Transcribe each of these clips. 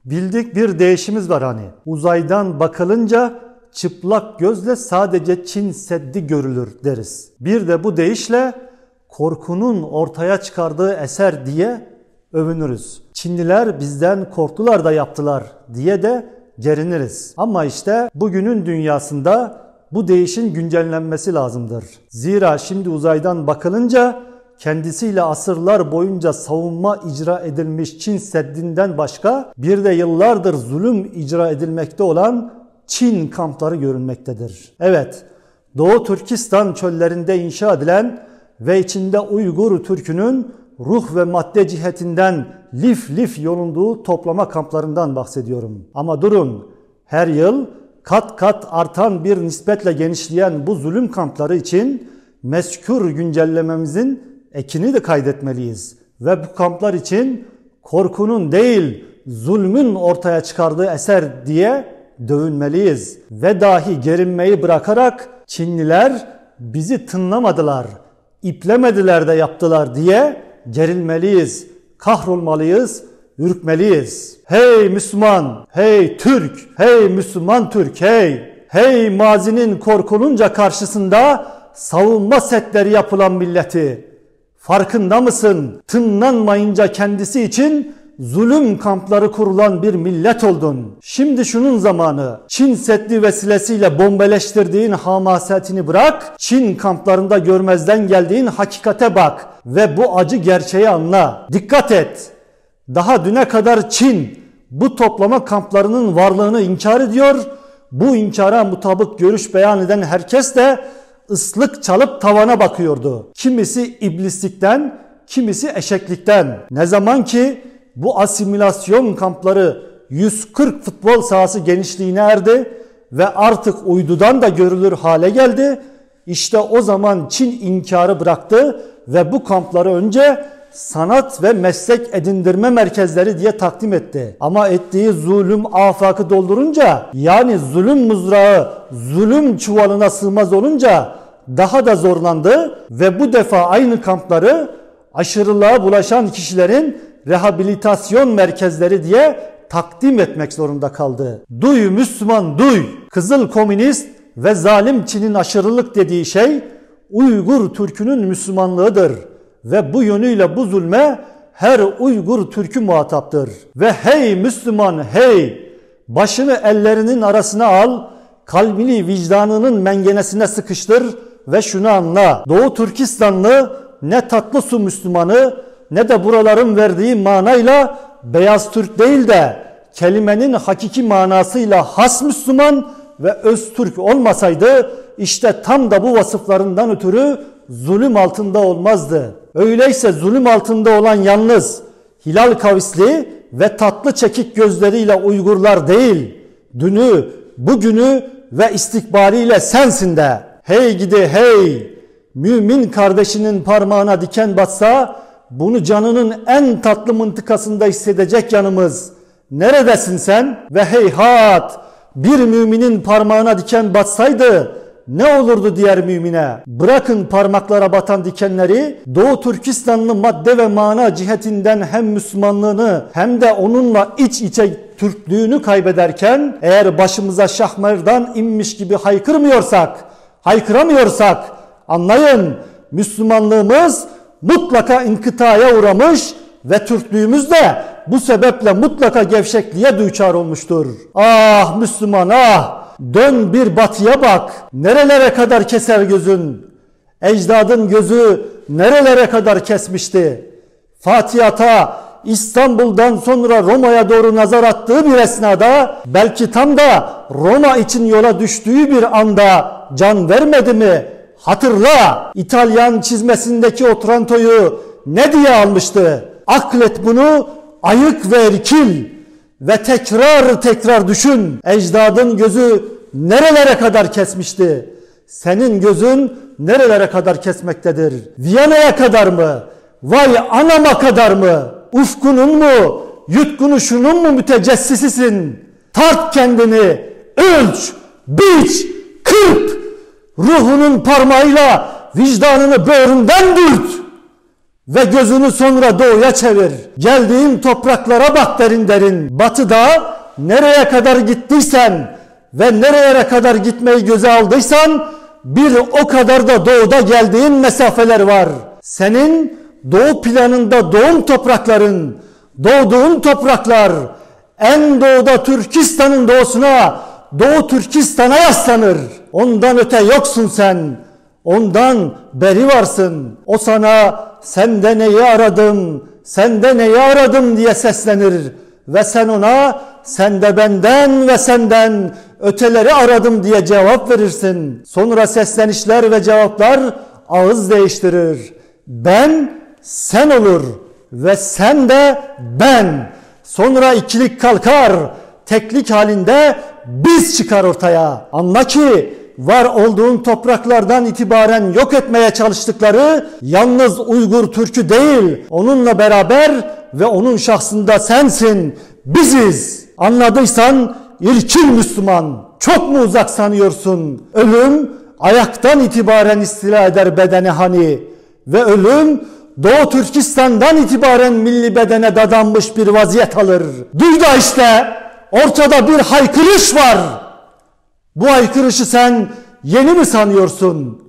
Bildik bir deyişimiz var hani. Uzaydan bakılınca çıplak gözle sadece Çin Seddi görülür deriz. Bir de bu deyişle korkunun ortaya çıkardığı eser diye övünürüz. Çinliler bizden korktular da yaptılar diye de geriniriz. Ama işte bugünün dünyasında bu deyişin güncellenmesi lazımdır. Zira şimdi uzaydan bakılınca kendisiyle asırlar boyunca savunma icra edilmiş Çin Seddi'nden başka bir de yıllardır zulüm icra edilmekte olan Çin kampları görünmektedir. Evet, Doğu Türkistan çöllerinde inşa edilen ve içinde Uygur Türk'ünün ruh ve madde cihetinden lif lif yolunduğu toplama kamplarından bahsediyorum. Ama durun, her yıl kat kat artan bir nispetle genişleyen bu zulüm kampları için mezkür güncellememizin ekini de kaydetmeliyiz. Ve bu kamplar için korkunun değil zulmün ortaya çıkardığı eser diye dövünmeliyiz. Ve dahi gerinmeyi bırakarak Çinliler bizi tınlamadılar, iplemediler de yaptılar diye gerilmeliyiz, kahrolmalıyız, ürkmeliyiz. Hey Müslüman, hey Türk, hey Müslüman Türk, hey! Hey mazinin korkulunca karşısında savunma setleri yapılan milleti! Farkında mısın? Tınlanmayınca kendisi için zulüm kampları kurulan bir millet oldun. Şimdi şunun zamanı. Çin Seddi vesilesiyle bombeleştirdiğin hamasetini bırak. Çin kamplarında görmezden geldiğin hakikate bak. Ve bu acı gerçeği anla. Dikkat et. Daha düne kadar Çin bu toplama kamplarının varlığını inkar ediyor. Bu inkara mutabık görüş beyan eden herkes de ıslık çalıp tavana bakıyordu. Kimisi iblislikten, kimisi eşeklikten. Ne zaman ki bu asimilasyon kampları 140 futbol sahası genişliğine erdi ve artık uydudan da görülür hale geldi. İşte o zaman Çin inkarı bıraktı ve bu kampları önce sanat ve meslek edindirme merkezleri diye takdim etti. Ama ettiği zulüm afakı doldurunca, yani zulüm mızrağı zulüm çuvalına sığmaz olunca daha da zorlandı ve bu defa aynı kampları aşırılığa bulaşan kişilerin rehabilitasyon merkezleri diye takdim etmek zorunda kaldı. Duy Müslüman, duy! Kızıl komünist ve zalim Çin'in aşırılık dediği şey Uygur Türk'ünün Müslümanlığıdır. Ve bu yönüyle bu zulme her Uygur Türk'ü muhataptır. Ve hey Müslüman, hey! Başını ellerinin arasına al, kalbini vicdanının mengenesine sıkıştır ve şunu anla. Doğu Türkistanlı ne tatlı su Müslümanı ne de buraların verdiği manayla beyaz Türk değil de kelimenin hakiki manasıyla has Müslüman ve öz Türk olmasaydı işte tam da bu vasıflarından ötürü zulüm altında olmazdı. Öyleyse zulüm altında olan yalnız hilal kavisli ve tatlı çekik gözleriyle Uygurlar değil, dünü, bugünü ve istikbaliyle sensin de. Hey gidi hey! Mümin kardeşinin parmağına diken batsa bunu canının en tatlı mıntıkasında hissedecek yanımız. Neredesin sen? Ve heyhat! Bir müminin parmağına diken batsaydı ne olurdu diğer mümine? Bırakın parmaklara batan dikenleri, Doğu Türkistanlı madde ve mana cihetinden hem Müslümanlığını hem de onunla iç içe Türklüğünü kaybederken eğer başımıza şahmerdan inmiş gibi haykıramıyorsak anlayın, Müslümanlığımız mutlaka inkıtaya uğramış ve Türklüğümüz de bu sebeple mutlaka gevşekliğe düçar olmuştur. Ah Müslüman ah! Dön bir batıya bak. Nerelere kadar keser gözün? Ecdadın gözü nerelere kadar kesmişti? Fatihata İstanbul'dan sonra Roma'ya doğru nazar attığı bir esnada, belki tam da Roma için yola düştüğü bir anda can vermedi mi? Hatırla, İtalyan çizmesindeki Otranto'yu ne diye almıştı? Aklet bunu, ayık ve erkil ve tekrar düşün. Ecdadın gözü nerelere kadar kesmişti? Senin gözün nerelere kadar kesmektedir? Viyana'ya kadar mı? Vay anama kadar mı? Ufkunun mu, yutkunuşunun mu mütecessisisin? Tart kendini, ölç, biç, kırp. Ruhunun parmağıyla vicdanını böğründen dürt. ve gözünü sonra doğuya çevir. Geldiğin topraklara bak derin derin. Batıda nereye kadar gittiysen ve nereye kadar gitmeyi göze aldıysan bir o kadar da doğuda geldiğin mesafeler var. Senin doğu planında doğum toprakların, doğduğun topraklar en doğuda Türkistan'ın doğusuna, Doğu Türkistan'a yaslanır. Ondan öte yoksun sen. Ondan beri varsın. O sana sende neyi aradım, sende neyi aradım diye seslenir. Ve sen ona sende benden ve senden öteleri aradım diye cevap verirsin. Sonra seslenişler ve cevaplar ağız değiştirir. Ben sen olur ve sen de ben. Sonra ikilik kalkar, teklik halinde biz çıkar ortaya. Anla ki var olduğun topraklardan itibaren yok etmeye çalıştıkları yalnız Uygur Türk'ü değil, onunla beraber ve onun şahsında sensin, biziz. Anladıysan irkil Müslüman, çok mu uzak sanıyorsun? Ölüm ayaktan itibaren istila eder bedeni hani ve ölüm Doğu Türkistan'dan itibaren milli bedene dadanmış bir vaziyet alır. Duy da işte ortada bir haykırış var. Bu haykırışı sen yeni mi sanıyorsun?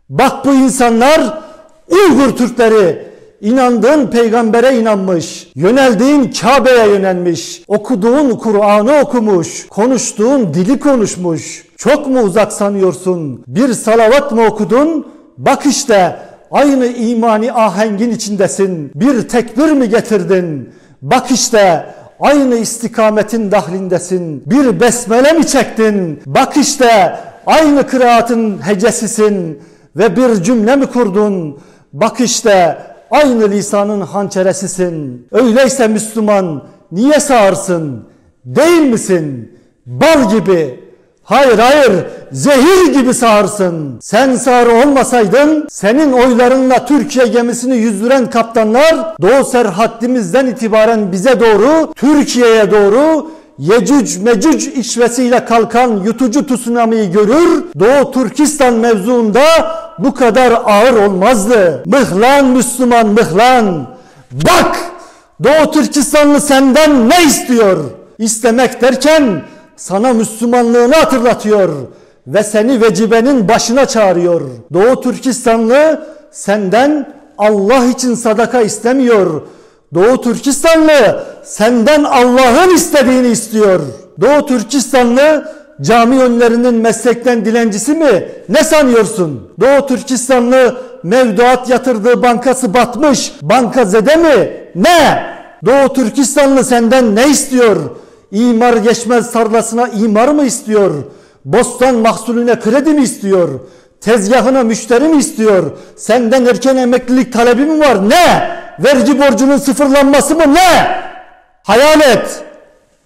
Bak bu insanlar Uygur Türkleri, inandığın peygambere inanmış, yöneldiğin Kabe'ye yönelmiş, okuduğun Kur'an'ı okumuş, konuştuğun dili konuşmuş. Çok mu uzak sanıyorsun? Bir salavat mı okudun? Bak işte aynı imani ahengin içindesin. Bir tekbir mi getirdin? Bak işte aynı istikametin dahlindesin. Bir besmele mi çektin? Bak işte aynı kıraatın hecesisin. Ve bir cümle mi kurdun? Bak işte aynı lisanın hançeresisin. Öyleyse Müslüman niye sağırsın? Değil misin? Bal gibi. Hayır zehir gibi sağırsın. Sen sağır olmasaydın senin oylarınla Türkiye gemisini yüzdüren kaptanlar Doğu serhaddimizden itibaren bize doğru, Türkiye'ye doğru Yecüc Mecüc işvesiyle kalkan yutucu tsunami'yi görür, Doğu Türkistan mevzuunda bu kadar ağır olmazdı. Mıhlan Müslüman mıhlan. Bak Doğu Türkistanlı senden ne istiyor? İstemek derken sana Müslümanlığını hatırlatıyor ve seni vecibenin başına çağırıyor. Doğu Türkistanlı senden Allah için sadaka istemiyor. Doğu Türkistanlı senden Allah'ın istediğini istiyor. Doğu Türkistanlı cami önlerinin meslekten dilencisi mi? Ne sanıyorsun? Doğu Türkistanlı mevduat yatırdığı bankası batmış, bankazede mi? Ne? Doğu Türkistanlı senden ne istiyor? İmar geçmez tarlasına imar mı istiyor? Bostan mahsulüne kredi mi istiyor? Tezgahına müşteri mi istiyor? Senden erken emeklilik talebi mi var? Ne? Vergi borcunun sıfırlanması mı? Ne? Hayal et.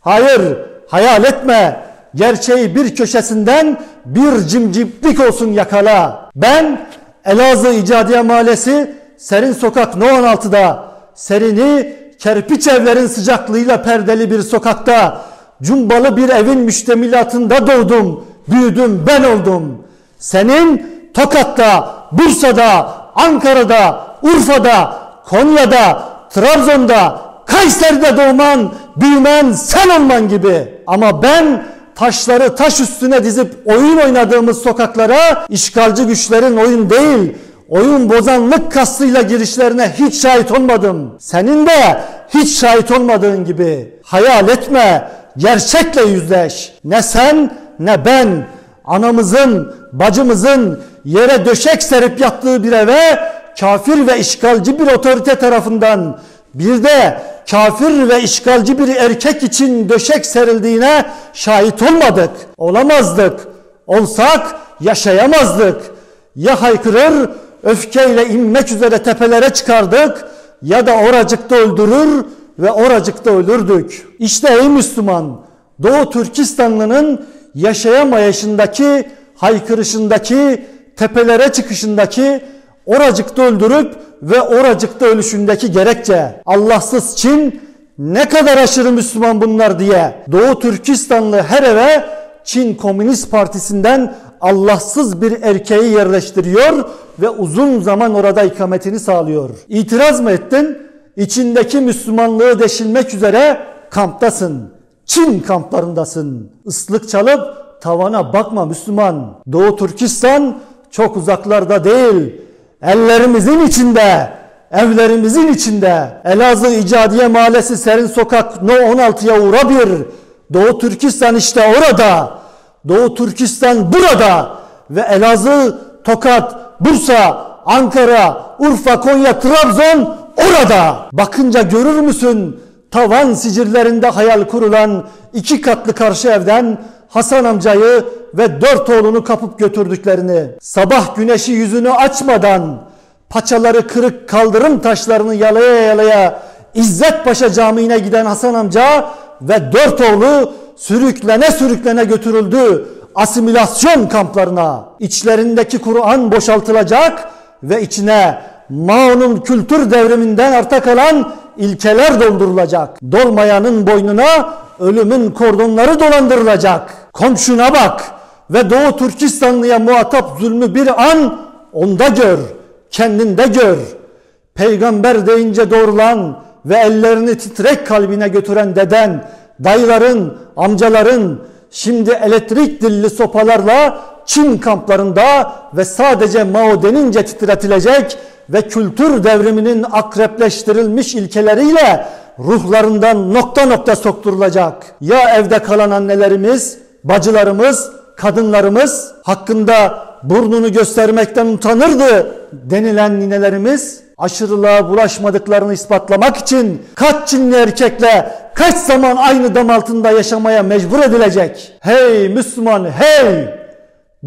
Hayır, hayal etme. Gerçeği bir köşesinden bir cimciklik olsun yakala. Ben Elazığ İcadiye Mahallesi Serin Sokak No 16'da serini kerpiç evlerin sıcaklığıyla perdeli bir sokakta, cumbalı bir evin müştemilatında doğdum, büyüdüm, ben oldum. Senin Tokat'ta, Bursa'da, Ankara'da, Urfa'da, Konya'da, Trabzon'da, Kayseri'de doğman, büyümen sen olman gibi. Ama ben taşları taş üstüne dizip oyun oynadığımız sokaklara işgalci güçlerin oyun değil, oyun bozanlık kastıyla girişlerine hiç şahit olmadım. Senin de hiç şahit olmadığın gibi. Hayal etme, gerçekle yüzleş. Ne sen ne ben anamızın, bacımızın yere döşek serip yattığı bir eve kafir ve işgalci bir otorite tarafından, bir de kafir ve işgalci bir erkek için döşek serildiğine şahit olmadık. Olamazdık. Olsak yaşayamazdık. Ya haykırır, öfkeyle inmek üzere tepelere çıkardık ya da oracıkta öldürür ve oracıkta ölürdük. İşte ey Müslüman, Doğu Türkistanlı'nın yaşayamayışındaki, haykırışındaki, tepelere çıkışındaki, oracıkta öldürüp ve oracıkta ölüşündeki gerekçe. Allahsız Çin ne kadar aşırı Müslüman bunlar diye Doğu Türkistanlı her eve Çin Komünist Partisi'nden Allahsız bir erkeği yerleştiriyor ve uzun zaman orada ikametini sağlıyor. İtiraz mı ettin? İçindeki Müslümanlığı deşilmek üzere kamptasın. Çin kamplarındasın. Islık çalıp tavana bakma Müslüman. Doğu Türkistan çok uzaklarda değil. Ellerimizin içinde, evlerimizin içinde. Elazığ İcadiye Mahallesi Serin Sokak No 16'ya uğra bir. Doğu Türkistan işte orada. Doğu Türkistan burada. Ve Elazığ, Tokat, Bursa, Ankara, Urfa, Konya, Trabzon orada. Bakınca görür müsün tavan sicirlerinde hayal kurulan 2 katlı karşı evden Hasan amcayı ve 4 oğlunu kapıp götürdüklerini. Sabah güneşi yüzünü açmadan paçaları kırık kaldırım taşlarını yalaya yalaya İzzet Paşa Camii'ne giden Hasan amca ve 4 oğlu sürüklene sürüklene götürüldü asimilasyon kamplarına. İçlerindeki Kur'an boşaltılacak ve içine Mao'nun kültür devriminden arta kalan ilkeler doldurulacak. Dolmayanın boynuna ölümün kordonları dolandırılacak. Komşuna bak ve Doğu Türkistanlıya muhatap zulmü bir an onda gör, kendinde gör. Peygamber deyince doğrulan ve ellerini titrek kalbine götüren deden, dayıların, amcaların şimdi elektrik dilli sopalarla Çin kamplarında ve sadece Mao denince titretilecek ve kültür devriminin akrepleştirilmiş ilkeleriyle ruhlarından nokta nokta sokturulacak. Ya evde kalan annelerimiz, bacılarımız, kadınlarımız, hakkında burnunu göstermekten utanırdı denilen ninelerimiz, aşırılığa bulaşmadıklarını ispatlamak için kaç Çinli erkekle kaç zaman aynı dam altında yaşamaya mecbur edilecek? Hey Müslüman, hey!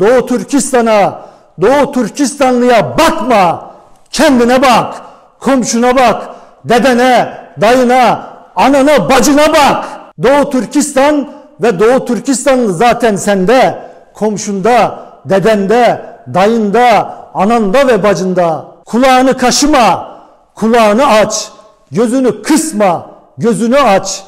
Doğu Türkistan'a, Doğu Türkistanlıya bakma, kendine bak, komşuna bak, dedene, dayına, anana, bacına bak. Doğu Türkistan ve Doğu Türkistanlı zaten sende, komşunda, dedende, dayında, ananda ve bacında. Kulağını kaşıma, kulağını aç, gözünü kısma, gözünü aç,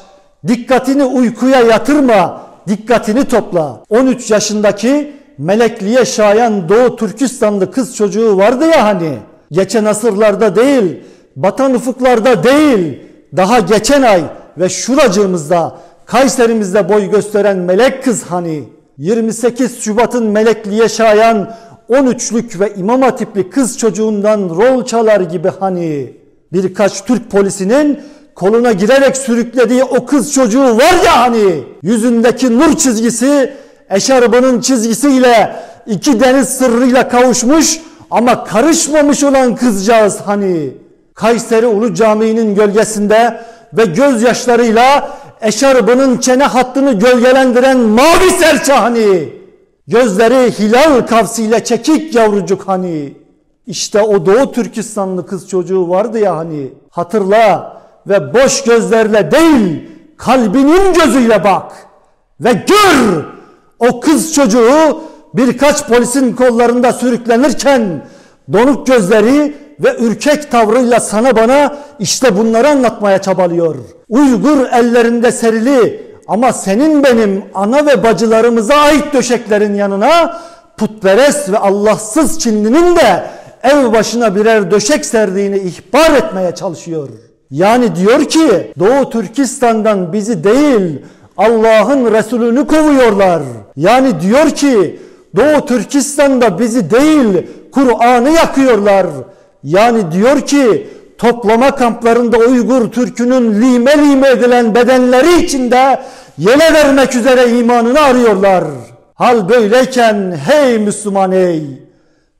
dikkatini uykuya yatırma, dikkatini topla. 13 yaşındaki melekliğe şayan Doğu Türkistanlı kız çocuğu vardı ya hani, geçen asırlarda değil, batan ufuklarda değil, daha geçen ay ve şuracığımızda, Kayserimizde boy gösteren melek kız hani, 28 Şubat'ın melekliğe şayan 13'lük ve İmam Hatipli kız çocuğundan rol çalar gibi hani, birkaç Türk polisinin koluna girerek sürüklediği o kız çocuğu var ya hani, yüzündeki nur çizgisi eşarbının çizgisiyle 2 deniz sırrıyla kavuşmuş ama karışmamış olan kızcağız hani, Kayseri Ulu Camii'nin gölgesinde ve gözyaşlarıyla eşarbının çene hattını gölgelendiren mavi serçe hani, gözleri hilal kavsiyle çekik yavrucuk hani, işte o Doğu Türkistanlı kız çocuğu vardı ya hani, hatırla ve boş gözlerle değil kalbinin gözüyle bak ve gör o kız çocuğu birkaç polisin kollarında sürüklenirken donuk gözleri ve ürkek tavrıyla sana bana işte bunları anlatmaya çabalıyor. Uygur ellerinde serili ama senin benim ana ve bacılarımıza ait döşeklerin yanına putperest ve Allahsız Çinlinin de ev başına birer döşek serdiğini ihbar etmeye çalışıyor. Yani diyor ki Doğu Türkistan'dan bizi değil Allah'ın Resulünü kovuyorlar. Yani diyor ki Doğu Türkistan'da bizi değil Kur'an'ı yakıyorlar. Yani diyor ki toplama kamplarında Uygur Türk'ünün lime lime edilen bedenleri içinde yele vermek üzere imanını arıyorlar. Hal böyleyken hey Müslüman hey!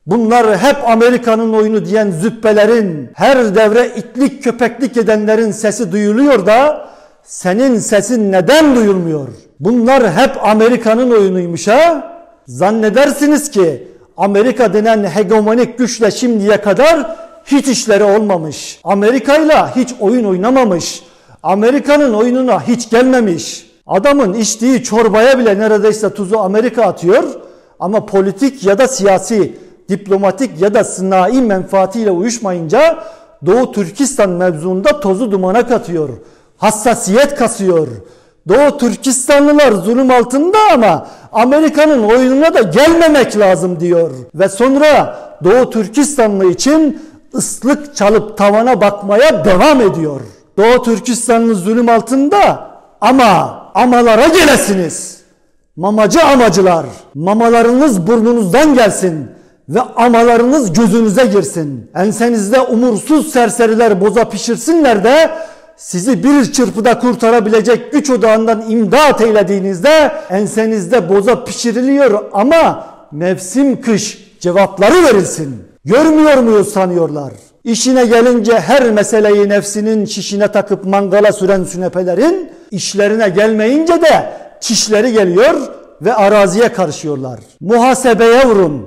Bunlar hep Amerika'nın oyunu diyen züppelerin, her devre itlik köpeklik edenlerin sesi duyuluyor da senin sesin neden duyulmuyor? Bunlar hep Amerika'nın oyunuymuş ha? Zannedersiniz ki Amerika denen hegemonik güçle şimdiye kadar hiç işleri olmamış. Amerika'yla hiç oyun oynamamış. Amerika'nın oyununa hiç gelmemiş. Adamın içtiği çorbaya bile neredeyse tuzu Amerika atıyor. Ama politik ya da siyasi, diplomatik ya da sınai menfaatiyle uyuşmayınca Doğu Türkistan mevzuunda tozu dumana katıyor. Hassasiyet kasıyor. Doğu Türkistanlılar zulüm altında ama Amerika'nın oyununa da gelmemek lazım diyor. Ve sonra Doğu Türkistanlı için ıslık çalıp tavana bakmaya devam ediyor. Doğu Türkistanlı zulüm altında ama amalara gelesiniz. Mamacı amacılar, mamalarınız burnunuzdan gelsin ve amalarınız gözünüze girsin. Ensenizde umursuz serseriler boza pişirsinler de sizi bir çırpıda kurtarabilecek güç odağından imdat eylediğinizde ensenizde boza pişiriliyor ama mevsim kış cevapları verilsin. Görmüyor muyuz sanıyorlar. İşine gelince her meseleyi nefsinin şişine takıp mangala süren sünepelerin işlerine gelmeyince de çişleri geliyor ve araziye karışıyorlar. Muhasebeye vurun.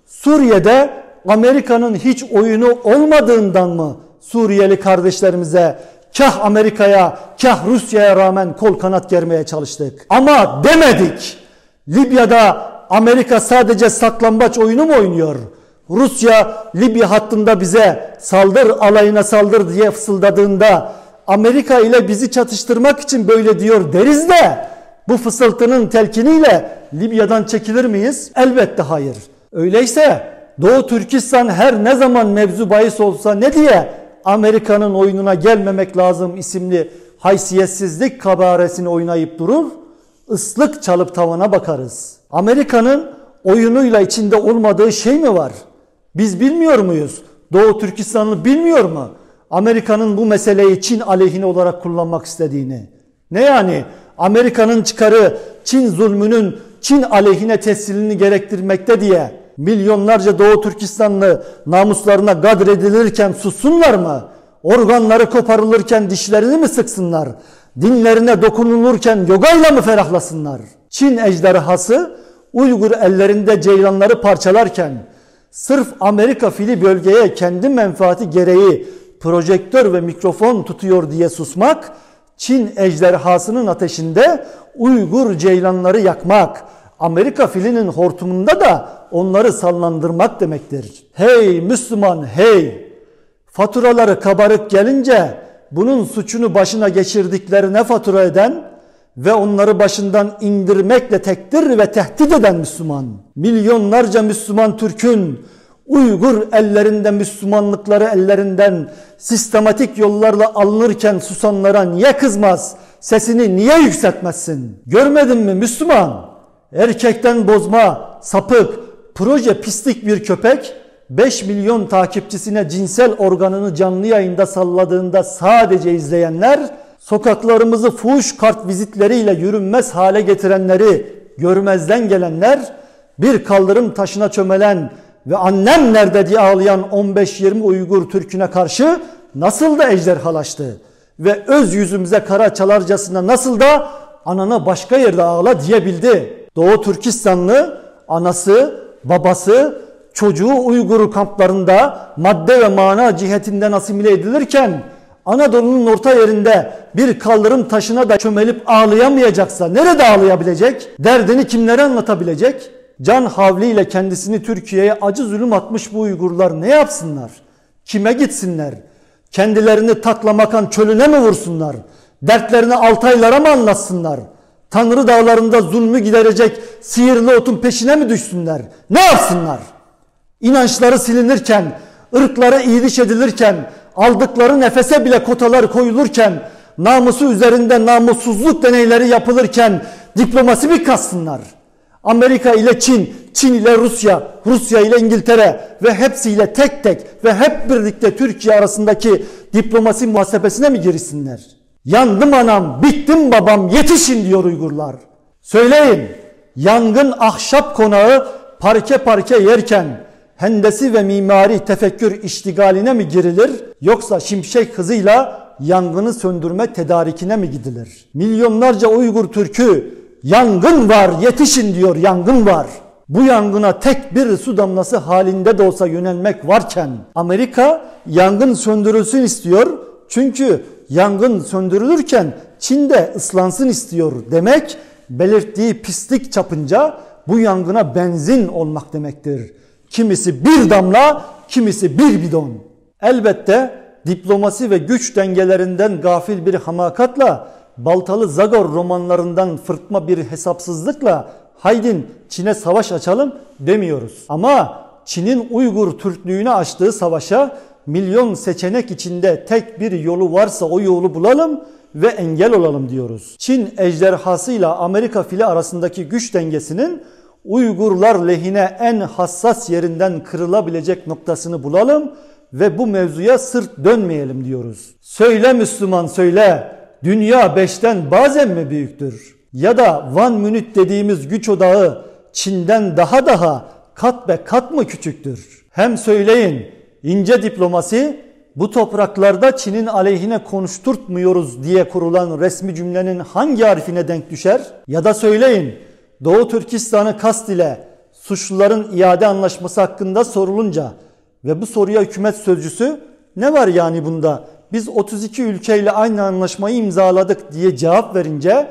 Suriye'de Amerika'nın hiç oyunu olmadığından mı Suriyeli kardeşlerimize kah Amerika'ya kah Rusya'ya rağmen kol kanat germeye çalıştık? Ama demedik. Libya'da Amerika sadece saklambaç oyunu mu oynuyor? Rusya Libya hattında bize saldır alayına saldır diye fısıldadığında Amerika ile bizi çatıştırmak için böyle diyor deriz de bu fısıltının telkiniyle Libya'dan çekilir miyiz? Elbette hayır. Öyleyse Doğu Türkistan her ne zaman mevzu bahis olsa ne diye Amerika'nın oyununa gelmemek lazım isimli haysiyetsizlik kabaresini oynayıp durur, ıslık çalıp tavana bakarız. Amerika'nın oyunuyla içinde olmadığı şey mi var? Biz bilmiyor muyuz? Doğu Türkistanlı bilmiyor mu? Amerika'nın bu meseleyi Çin aleyhine olarak kullanmak istediğini. Ne yani? Amerika'nın çıkarı Çin zulmünün Çin aleyhine teslimini gerektirmekte diye milyonlarca Doğu Türkistanlı namuslarına gadredilirken sussunlar mı? Organları koparılırken dişlerini mi sıksınlar? Dinlerine dokunulurken yogayla mı ferahlasınlar? Çin ejderhası Uygur ellerinde ceylanları parçalarken sırf Amerika fili bölgeye kendi menfaati gereği projektör ve mikrofon tutuyor diye susmak, Çin ejderhasının ateşinde Uygur ceylanları yakmak, Amerika filinin hortumunda da onları sallandırmak demektir. Hey Müslüman hey! Faturaları kabarık gelince bunun suçunu başına geçirdiklerine fatura eden ve onları başından indirmekle tekdir ve tehdit eden Müslüman. Milyonlarca Müslüman Türk'ün Uygur ellerinde Müslümanlıkları ellerinden sistematik yollarla alınırken susanlara niye kızmaz? Sesini niye yükseltmezsin? Görmedin mi Müslüman? Erkekten bozma, sapık, proje pislik bir köpek 5 milyon takipçisine cinsel organını canlı yayında salladığında sadece izleyenler, sokaklarımızı fuhuş kart vizitleriyle yürünmez hale getirenleri görmezden gelenler, bir kaldırım taşına çömelen ve annem nerede diye ağlayan 15-20 Uygur Türk'üne karşı nasıl da ejderhalaştı ve öz yüzümüze kara çalarcasına nasıl da anana başka yerde ağla diyebildi. Doğu Türkistanlı anası, babası, çocuğu Uygur kamplarında madde ve mana cihetinden asimile edilirken Anadolu'nun orta yerinde bir kaldırım taşına da çömelip ağlayamayacaksa nerede ağlayabilecek? Derdini kimlere anlatabilecek? Can havliyle kendisini Türkiye'ye acı zulüm atmış bu Uygurlar ne yapsınlar? Kime gitsinler? Kendilerini taklamakan çölüne mi vursunlar? Dertlerini Altaylara mı anlatsınlar? Tanrı dağlarında zulmü giderecek sihirli otun peşine mi düşsünler? Ne yapsınlar? İnançları silinirken, ırkları iyiliş edilirken, aldıkları nefese bile kotalar koyulurken, namusu üzerinde namussuzluk deneyleri yapılırken diplomasi mi kassınlar? Amerika ile Çin, Çin ile Rusya, Rusya ile İngiltere ve hepsiyle tek tek ve hep birlikte Türkiye arasındaki diplomasi muhasebesine mi girişsinler? Yandım anam, bittim babam, yetişin diyor Uygurlar. Söyleyin, yangın ahşap konağı parke parke yerken hendesi ve mimari tefekkür iştigaline mi girilir, yoksa şimşek hızıyla yangını söndürme tedarikine mi gidilir? Milyonlarca Uygur Türk'ü yangın var yetişin diyor, yangın var. Bu yangına tek bir su damlası halinde de olsa yönelmek varken Amerika yangın söndürülsün istiyor. Çünkü yangın söndürülürken Çin de ıslansın istiyor demek, belirttiği pislik çapınca bu yangına benzin olmak demektir. Kimisi bir damla, kimisi bir bidon. Elbette diplomasi ve güç dengelerinden gafil bir hamakatla, Baltalı Zagor romanlarından fırtma bir hesapsızlıkla haydin Çin'e savaş açalım demiyoruz. Ama Çin'in Uygur Türklüğüne açtığı savaşa milyon seçenek içinde tek bir yolu varsa o yolu bulalım ve engel olalım diyoruz. Çin ejderhasıyla Amerika fili arasındaki güç dengesinin Uygurlar lehine en hassas yerinden kırılabilecek noktasını bulalım ve bu mevzuya sırt dönmeyelim diyoruz. Söyle Müslüman söyle, dünya 5'ten bazen mi büyüktür? Ya da One Minute dediğimiz güç odağı Çin'den daha kat be kat mı küçüktür? Hem söyleyin, ince diplomasi bu topraklarda Çin'in aleyhine konuşturtmuyoruz diye kurulan resmi cümlenin hangi harfine denk düşer? Ya da söyleyin, Doğu Türkistan'ı kast ile suçluların iade anlaşması hakkında sorulunca ve bu soruya hükümet sözcüsü ne var yani bunda? Biz 32 ülkeyle aynı anlaşmayı imzaladık diye cevap verince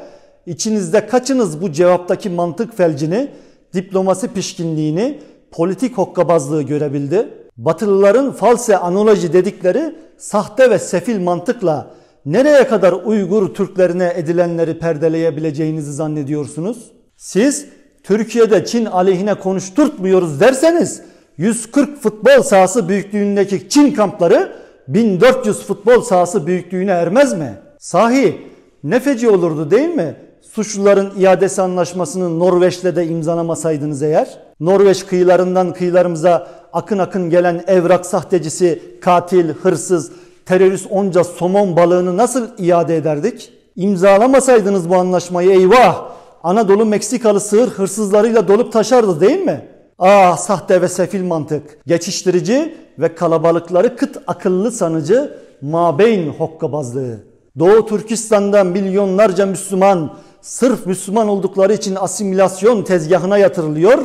içinizde kaçınız bu cevaptaki mantık felcini, diplomasi pişkinliğini, politik hokkabazlığı görebildi? Batılıların false analoji dedikleri sahte ve sefil mantıkla nereye kadar Uygur Türklerine edilenleri perdeleyebileceğinizi zannediyorsunuz? Siz Türkiye'de Çin aleyhine konuşturtmuyoruz derseniz 140 futbol sahası büyüklüğündeki Çin kampları 1400 futbol sahası büyüklüğüne ermez mi? Sahi ne feci olurdu değil mi? Suçluların iadesi anlaşmasını Norveç'le de imzalamasaydınız eğer. Norveç kıyılarından kıyılarımıza akın akın gelen evrak sahtecisi, katil, hırsız, terörist onca somon balığını nasıl iade ederdik? İmzalamasaydınız bu anlaşmayı eyvah! Anadolu Meksikalı sığır hırsızlarıyla dolup taşardı değil mi? Ah sahte ve sefil mantık. Geçiştirici ve kalabalıkları kıt akıllı sanıcı mabeyn hokkabazlığı. Doğu Türkistan'da milyonlarca Müslüman sırf Müslüman oldukları için asimilasyon tezgahına yatırılıyor.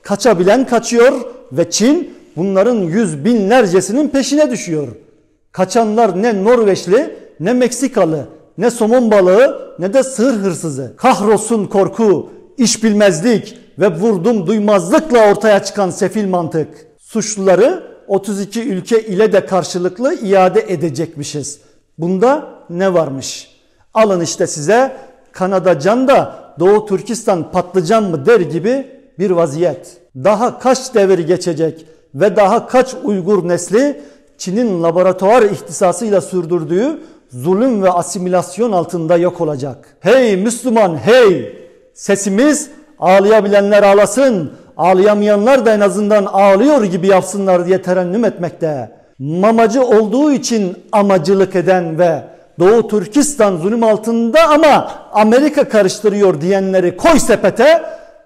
Kaçabilen kaçıyor ve Çin bunların yüz binlercesinin peşine düşüyor. Kaçanlar ne Norveçli ne Meksikalı ne somon balığı ne de sığır hırsızı. Kahrolsun korku, işbilmezlik ve vurdum duymazlıkla ortaya çıkan sefil mantık. Suçluları 32 ülke ile de karşılıklı iade edecekmişiz. Bunda ne varmış? Alın işte size Kanada can da Doğu Türkistan patlıcan mı der gibi bir vaziyet. Daha kaç devir geçecek ve daha kaç Uygur nesli Çin'in laboratuvar ihtisasıyla sürdürdüğü zulüm ve asimilasyon altında yok olacak. Hey Müslüman hey! Sesimiz ağlayabilenler ağlasın, ağlayamayanlar da en azından ağlıyor gibi yapsınlar diye terennüm etmekte. Mamacı olduğu için amacılık eden ve Doğu Türkistan zulüm altında ama Amerika karıştırıyor diyenleri koy sepete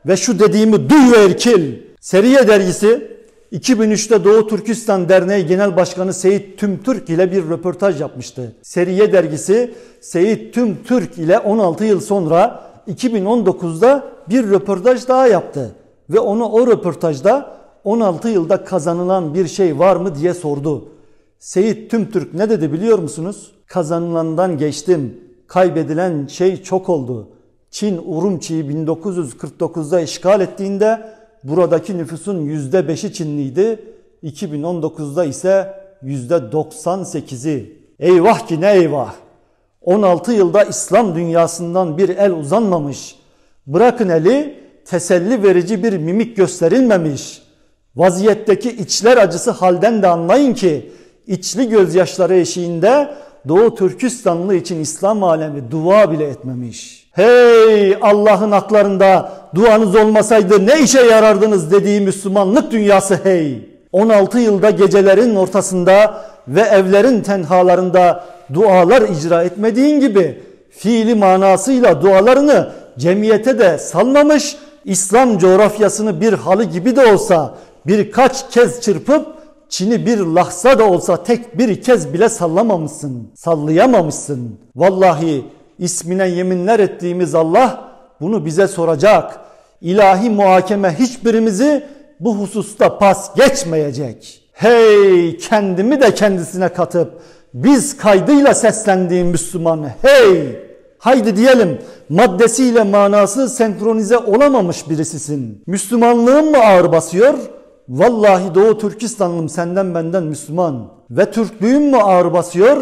ve şu dediğimi duy ve irkil. Seriye dergisi 2003'te Doğu Türkistan Derneği Genel Başkanı Seyit Tümtürk ile bir röportaj yapmıştı. Seriye dergisi Seyit Tümtürk ile 16 yıl sonra 2019'da bir röportaj daha yaptı. Ve onu o röportajda 16 yılda kazanılan bir şey var mı diye sordu. Seyit Tümtürk ne dedi biliyor musunuz? Kazanılandan geçtim. Kaybedilen şey çok oldu. Çin Urumçi'yi 1949'da işgal ettiğinde buradaki nüfusun %5'i Çinliydi. 2019'da ise %98'i. Eyvah ki ne eyvah. 16 yılda İslam dünyasından bir el uzanmamış. Bırakın eli, teselli verici bir mimik gösterilmemiş. Vaziyetteki içler acısı halden de anlayın ki içli gözyaşları eşiğinde Doğu Türkistanlı için İslam alemi dua bile etmemiş. Hey Allah'ın haklarında duanız olmasaydı ne işe yarardınız dediği Müslümanlık dünyası hey. 16 yılda gecelerin ortasında ve evlerin tenhalarında dualar icra etmediğin gibi fiili manasıyla dualarını cemiyete de salmamış, İslam coğrafyasını bir halı gibi de olsa birkaç kez çırpıp Çin'i bir lahza da olsa tek bir kez bile sallamamışsın, sallayamamışsın. Vallahi ismine yeminler ettiğimiz Allah bunu bize soracak. İlahi muhakeme hiçbirimizi bu hususta pas geçmeyecek. Hey kendimi de kendisine katıp biz kaydıyla seslendiğim Müslüman hey! Haydi diyelim maddesiyle manası senkronize olamamış birisisin. Müslümanlığın mı ağır basıyor? Vallahi Doğu Türkistanlım senden benden Müslüman. Ve Türklüğün mü ağır basıyor?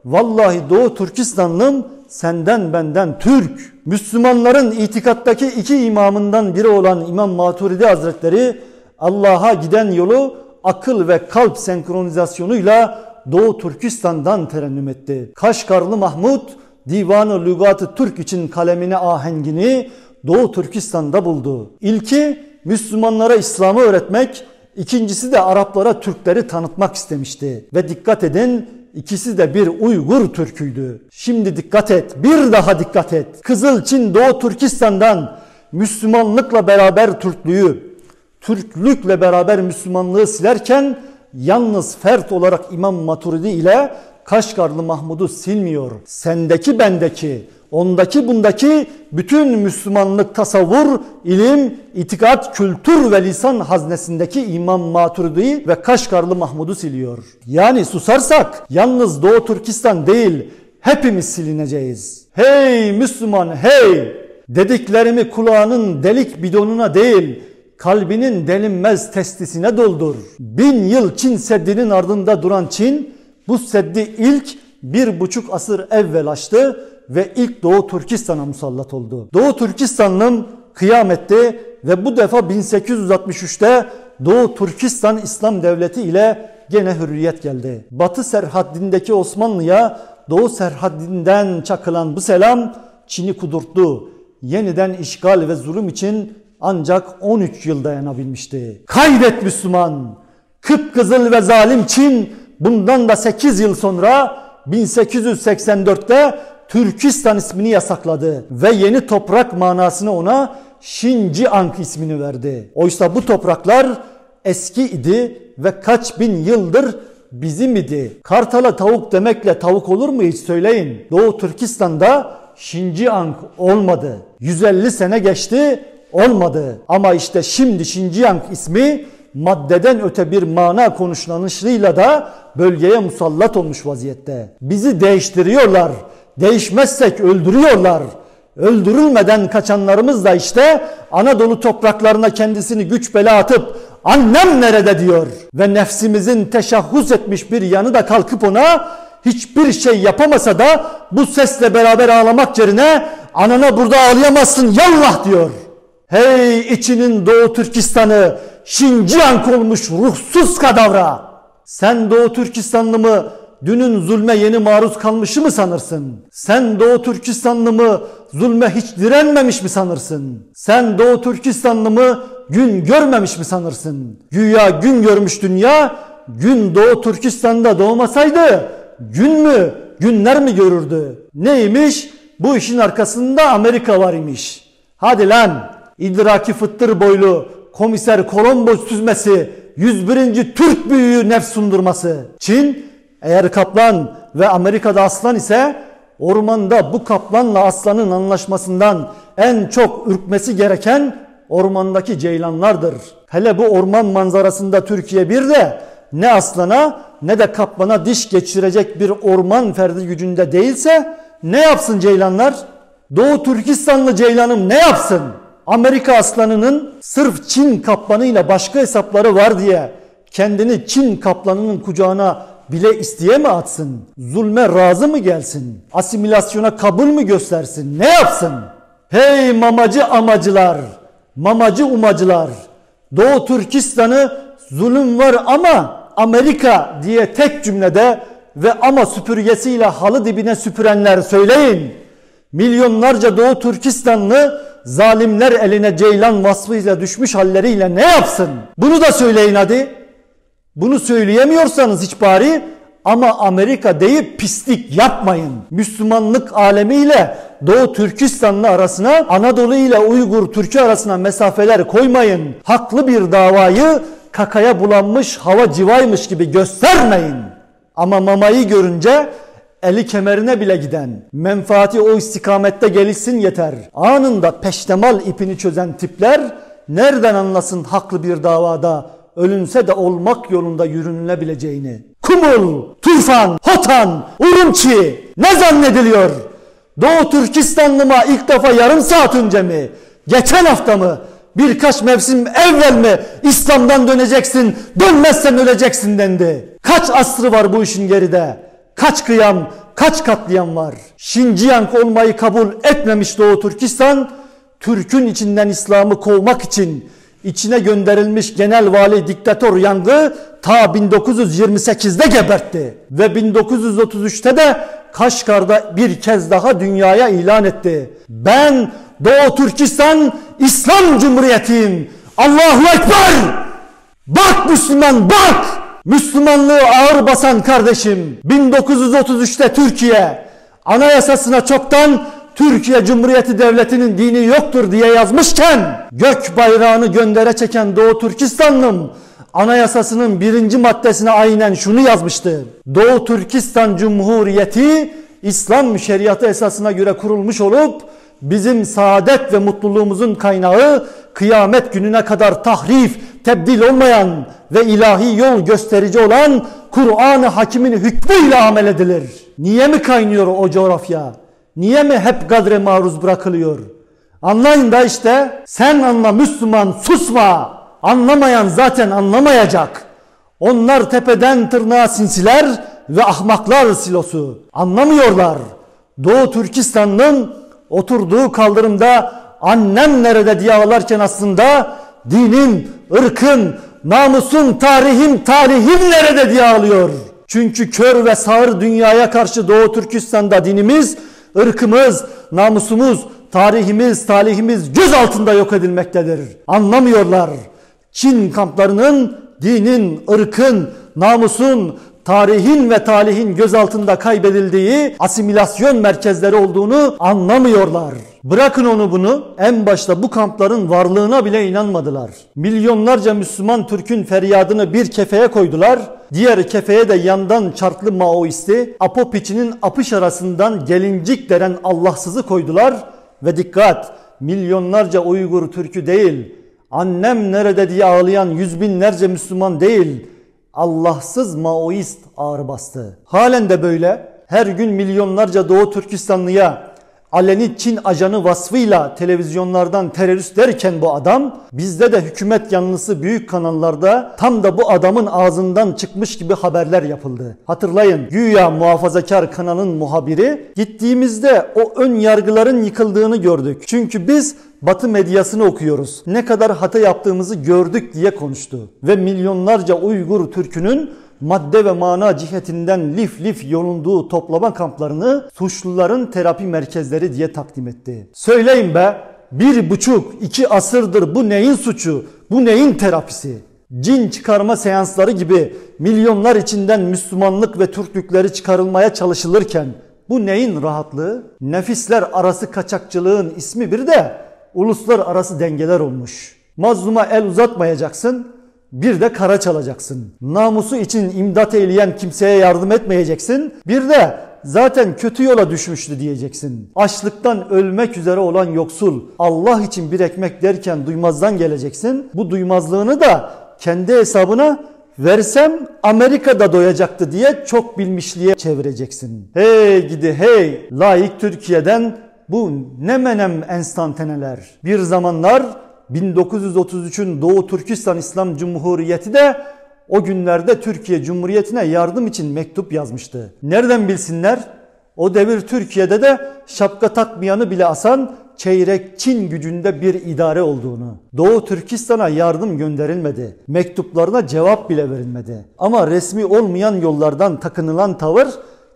Vallahi Doğu Türkistanlım senden benden Türk. Müslümanların itikattaki iki imamından biri olan İmam Maturidi Hazretleri Allah'a giden yolu akıl ve kalp senkronizasyonuyla Doğu Türkistan'dan terennüm etti. Kaşgarlı Mahmud Divan-ı Lügat-ı Türk için kalemine ahengini Doğu Türkistan'da buldu. İlki Müslümanlara İslam'ı öğretmek, ikincisi de Araplara Türkleri tanıtmak istemişti. Ve dikkat edin, ikisi de bir Uygur Türküydü. Şimdi dikkat et, bir daha dikkat et. Kızılçin Doğu Türkistan'dan Müslümanlıkla beraber Türklüğü, Türklükle beraber Müslümanlığı silerken yalnız fert olarak İmam Maturidi ile Kaşgarlı Mahmud'u silmiyor. Sendeki bendeki, ondaki bundaki bütün Müslümanlık, tasavvur, ilim, itikat, kültür ve lisan haznesindeki İmam Maturidi ve Kaşgarlı Mahmud'u siliyor. Yani susarsak yalnız Doğu Türkistan değil, hepimiz silineceğiz. Hey Müslüman hey! Dediklerimi kulağının delik bidonuna değil, kalbinin delinmez testisine doldur. 1000 yıl Çin Seddi'nin ardında duran Çin, bu seddi ilk 1,5 asır evvel açtı ve ilk Doğu Türkistan'a musallat oldu. Doğu Türkistan'ın kıyametti ve bu defa 1863'te Doğu Türkistan İslam Devleti ile gene hürriyet geldi. Batı Serhaddindeki Osmanlı'ya Doğu Serhaddinden çakılan bu selam Çin'i kudurttu. Yeniden işgal ve zulüm için ancak 13 yıl dayanabilmişti. Kaydet Müslüman! Kıpkızıl ve zalim Çin bundan da 8 yıl sonra 1884'te Türkistan ismini yasakladı ve yeni toprak manasını ona Şinciang ismini verdi. Oysa bu topraklar eski idi ve kaç bin yıldır bizim idi. Kartala tavuk demekle tavuk olur mu hiç söyleyin. Doğu Türkistan'da Şinciang olmadı. 150 sene geçti, olmadı. Ama işte şimdi Şinciang ismi maddeden öte bir mana konuşlanışıyla da bölgeye musallat olmuş vaziyette. Bizi değiştiriyorlar. Değişmezsek öldürüyorlar. Öldürülmeden kaçanlarımız da işte Anadolu topraklarına kendisini güç bela atıp annem nerede diyor. Ve nefsimizin teşahhus etmiş bir yanı da kalkıp ona hiçbir şey yapamasa da bu sesle beraber ağlamak yerine anana burada ağlayamazsın yallah diyor. Hey içinin Doğu Türkistan'ı Şinciang olmuş ruhsuz kadavra. Sen Doğu Türkistanlı mı dünün zulme yeni maruz kalmışı mı sanırsın? Sen Doğu Türkistanlı mı zulme hiç direnmemiş mi sanırsın? Sen Doğu Türkistanlı mı gün görmemiş mi sanırsın? Güya gün görmüş dünya, gün Doğu Türkistan'da doğmasaydı gün mü, günler mi görürdü? Neymiş? Bu işin arkasında Amerika var imiş. Hadi lan, idraki fıttır boylu komiser Kolombo süzmesi, 101. Türk büyüğü nefs sundurması. Çin eğer kaplan ve Amerika'da aslan ise ormanda bu kaplanla aslanın anlaşmasından en çok ürkmesi gereken ormandaki ceylanlardır. Hele bu orman manzarasında Türkiye bir de ne aslana ne de kaplana diş geçirecek bir orman ferdi gücünde değilse ne yapsın ceylanlar? Doğu Türkistanlı ceylanım ne yapsın? Amerika aslanının sırf Çin kaplanıyla başka hesapları var diye kendini Çin kaplanının kucağına bile isteye mi atsın? Zulme razı mı gelsin? Asimilasyona kabul mü göstersin? Ne yapsın? Hey mamacı amacılar, mamacı umacılar, Doğu Türkistan'ı zulüm var ama Amerika diye tek cümlede ve ama süpürgesiyle halı dibine süpürenler söyleyin. Milyonlarca Doğu Türkistanlı zalimler eline ceylan vasfıyla düşmüş halleriyle ne yapsın? Bunu da söyleyin hadi. Bunu söyleyemiyorsanız hiç bari ama Amerika deyip pislik yapmayın. Müslümanlık alemiyle Doğu Türkistanlı arasına, Anadolu ile Uygur Türkü arasına mesafeler koymayın. Haklı bir davayı kakaya bulanmış hava civaymış gibi göstermeyin. Ama mamayı görünce eli kemerine bile giden, menfaati o istikamette gelişsin yeter. Anında peştemal ipini çözen tipler nereden anlasın haklı bir davada ölünse de olmak yolunda yürünülebileceğini? Kumul, Turfan, Hotan, Urumçi ne zannediliyor? Doğu Türkistanlıma ilk defa yarım saat önce mi? Geçen hafta mı? Birkaç mevsim evvel mi İslam'dan döneceksin, dönmezsen öleceksin dendi. Kaç asrı var bu işin geride? Kaç kıyam, kaç katliam var? Şinciyank olmayı kabul etmemiş Doğu Türkistan, Türk'ün içinden İslam'ı kovmak için içine gönderilmiş genel vali diktatör Yang'ı ta 1928'de gebertti. Ve 1933'te de Kaşgar'da bir kez daha dünyaya ilan etti. Ben Doğu Türkistan İslam Cumhuriyeti'yim. Allahu Ekber! Bak Müslüman bak! Müslümanlığı ağır basan kardeşim, 1933'te Türkiye anayasasına çoktan Türkiye Cumhuriyeti Devleti'nin dini yoktur diye yazmışken, gök bayrağını göndere çeken Doğu Türkistanlım anayasasının 1. maddesine aynen şunu yazmıştı: Doğu Türkistan Cumhuriyeti İslam şeriatı esasına göre kurulmuş olup bizim saadet ve mutluluğumuzun kaynağı, kıyamet gününe kadar tahrif, tebdil olmayan ve ilahi yol gösterici olan Kur'an-ı Hakim'in hükmüyle amel edilir. Niye mi kaynıyor o coğrafya? Niye mi hep gadre maruz bırakılıyor? Anlayın da işte, sen anla Müslüman, susma. Anlamayan zaten anlamayacak. Onlar tepeden tırnağa sinsiler ve ahmaklar silosu. Anlamıyorlar. Doğu Türkistan'ın oturduğu kaldırımda annem nerede diye ağlarken aslında dinin, ırkın, namusun, talihim nerede diye ağlıyor. Çünkü kör ve sağır dünyaya karşı Doğu Türkistan'da dinimiz, ırkımız, namusumuz, talihimiz göz altında yok edilmektedir. Anlamıyorlar. Çin kamplarının dinin, ırkın, namusun, tarihin ve talihin göz altında kaybedildiği asimilasyon merkezleri olduğunu anlamıyorlar. Bırakın onu bunu, en başta bu kampların varlığına bile inanmadılar. Milyonlarca Müslüman Türk'ün feryadını bir kefeye koydular. Diğer kefeye de yandan çarklı Maoisti, Apopiçi'nin apış arasından gelincik denen Allahsızı koydular. Ve dikkat, milyonlarca Uygur Türk'ü değil, annem nerede diye ağlayan yüz binlerce Müslüman değil, Allahsız Maoist ağır bastı. Halen de böyle. Her gün milyonlarca Doğu Türkistanlıya aleni Çin ajanı vasfıyla televizyonlardan terörist derken bu adam, bizde de hükümet yanlısı büyük kanallarda tam da bu adamın ağzından çıkmış gibi haberler yapıldı. Hatırlayın, güya muhafazakar kanalın muhabiri, gittiğimizde o ön yargıların yıkıldığını gördük. Çünkü biz Batı medyasını okuyoruz, ne kadar hata yaptığımızı gördük diye konuştu. Ve milyonlarca Uygur Türk'ünün madde ve mana cihetinden lif lif yolunduğu toplama kamplarını suçluların terapi merkezleri diye takdim etti. Söyleyin be, 1,5-2 asırdır bu neyin suçu, bu neyin terapisi? Cin çıkarma seansları gibi milyonlar içinden Müslümanlık ve Türklükleri çıkarılmaya çalışılırken bu neyin rahatlığı? Nefisler arası kaçakçılığın ismi bir de uluslararası dengeler olmuş. Mazluma el uzatmayacaksın, bir de kara çalacaksın. Namusu için imdat eyleyen kimseye yardım etmeyeceksin, bir de zaten kötü yola düşmüştü diyeceksin. Açlıktan ölmek üzere olan yoksul Allah için bir ekmek derken duymazdan geleceksin. Bu duymazlığını da kendi hesabına versem Amerika'da doyacaktı diye çok bilmişliğe çevireceksin. Hey gidi hey, laik Türkiye'den bu ne menem enstantaneler. Bir zamanlar 1933'ün Doğu Türkistan İslam Cumhuriyeti de o günlerde Türkiye Cumhuriyeti'ne yardım için mektup yazmıştı. Nereden bilsinler? O devir Türkiye'de de şapka takmayanı bile asan çeyrek Çin gücünde bir idare olduğunu. Doğu Türkistan'a yardım gönderilmedi. Mektuplarına cevap bile verilmedi. Ama resmi olmayan yollardan takınılan tavır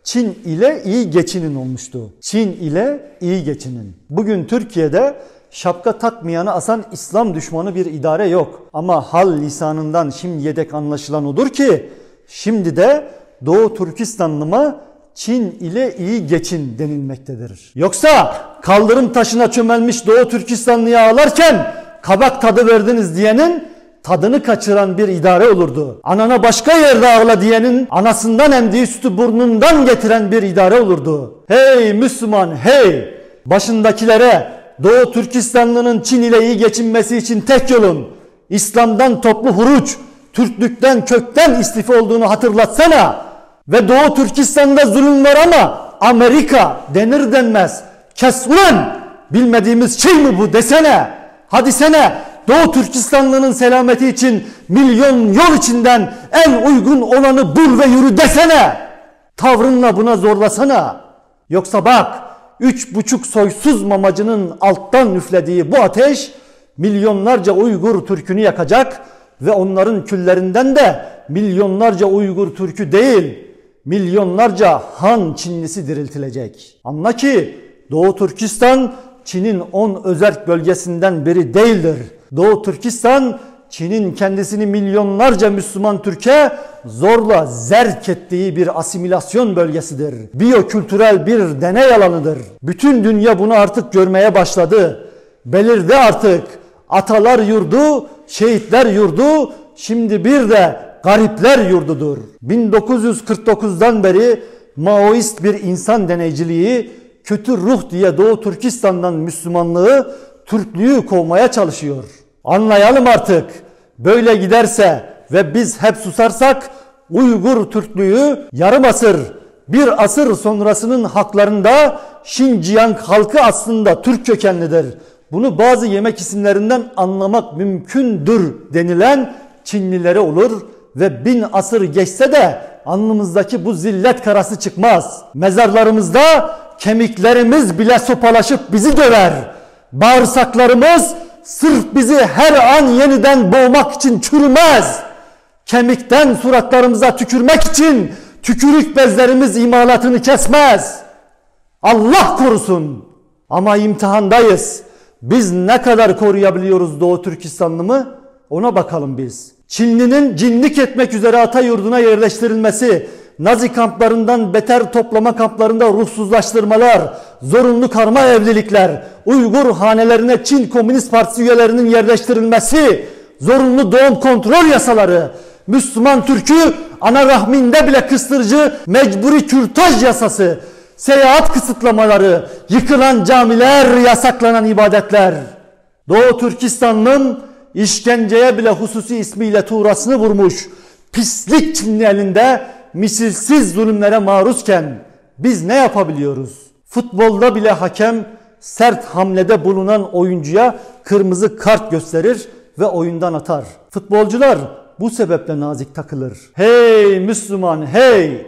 Çin ile iyi geçinin olmuştu. Çin ile iyi geçinin. Bugün Türkiye'de şapka takmayanı asan İslam düşmanı bir idare yok. Ama hal lisanından şimdi yedek anlaşılan odur ki şimdi de Doğu Türkistanlıma Çin ile iyi geçin denilmektedir. Yoksa kaldırım taşına çömelmiş Doğu Türkistanlıya ağlarken kabak tadı verdiniz diyenin tadını kaçıran bir idare olurdu. Anana başka yerde ağla diyenin anasından emdiği sütü burnundan getiren bir idare olurdu. Hey Müslüman hey! Başındakilere Doğu Türkistanlının Çin ile iyi geçinmesi için tek yolun İslam'dan toplu huruç, Türklükten kökten istifa olduğunu hatırlatsana. Ve Doğu Türkistan'da zulüm var ama Amerika denir denmez kes ulan, bilmediğimiz şey mi bu desene. Hadi sene Doğu Türkistanlı'nın selameti için milyon yol içinden en uygun olanı bul ve yürü desene. Tavrınla buna zorlasana. Yoksa bak, 3,5 soysuz mamacının alttan üflediği bu ateş milyonlarca Uygur Türk'ünü yakacak ve onların küllerinden de milyonlarca Uygur Türk'ü değil, milyonlarca Han Çinlisi diriltilecek. Anla ki Doğu Türkistan Çin'in 10 özerk bölgesinden biri değildir. Doğu Türkistan Çin'in kendisini milyonlarca Müslüman Türk'e zorla zerk ettiği bir asimilasyon bölgesidir. Biyokültürel bir deney alanıdır. Bütün dünya bunu artık görmeye başladı. Belirdi artık. Atalar yurdu, şehitler yurdu, şimdi bir de garipler yurdudur. 1949'dan beri Maoist bir insan deneyciliği, kötü ruh diye Doğu Türkistan'dan Müslümanlığı, Türklüğü kovmaya çalışıyor. Anlayalım artık. Böyle giderse ve biz hep susarsak Uygur Türklüğü yarım asır, bir asır sonrasının haklarında Şinciang halkı aslında Türk kökenlidir. Bunu bazı yemek isimlerinden anlamak mümkündür denilen Çinlilere olur ve 1000 asır geçse de alnımızdaki bu zillet karası çıkmaz. Mezarlarımızda kemiklerimiz bile sopalaşıp bizi döver. Bağırsaklarımız sırf bizi her an yeniden boğmak için çürümez. Kemikten suratlarımıza tükürmek için tükürük bezlerimiz imalatını kesmez. Allah korusun. Ama imtihandayız. Biz ne kadar koruyabiliyoruz Doğu Türkistanlı mı? Ona bakalım biz. Çinlinin cinlik etmek üzere ata yurduna yerleştirilmesi, Nazi kamplarından beter toplama kamplarında ruhsuzlaştırmalar, zorunlu karma evlilikler, Uygur hanelerine Çin Komünist Partisi üyelerinin yerleştirilmesi, zorunlu doğum kontrol yasaları, Müslüman Türk'ü ana rahminde bile kıstırıcı mecburi kürtaj yasası, seyahat kısıtlamaları, yıkılan camiler, yasaklanan ibadetler. Doğu Türkistan'ın işkenceye bile hususi ismiyle tuğrasını vurmuş pislik Çinli elinde misilsiz zulümlere maruzken biz ne yapabiliyoruz? Futbolda bile hakem sert hamlede bulunan oyuncuya kırmızı kart gösterir ve oyundan atar. Futbolcular bu sebeple nazik takılır. Hey Müslüman hey!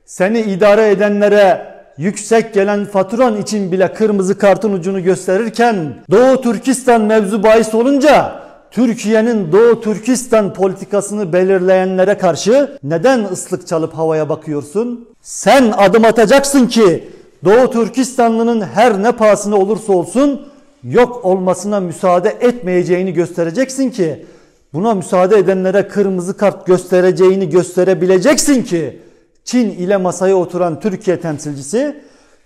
Seni idare edenlere yüksek gelen faturan için bile kırmızı kartın ucunu gösterirken Doğu Türkistan mevzu bahis olunca Türkiye'nin Doğu Türkistan politikasını belirleyenlere karşı neden ıslık çalıp havaya bakıyorsun? Sen adım atacaksın ki Doğu Türkistanlı'nın her ne pahasına olursa olsun yok olmasına müsaade etmeyeceğini göstereceksin ki buna müsaade edenlere kırmızı kart göstereceğini gösterebileceksin ki Çin ile masaya oturan Türkiye temsilcisi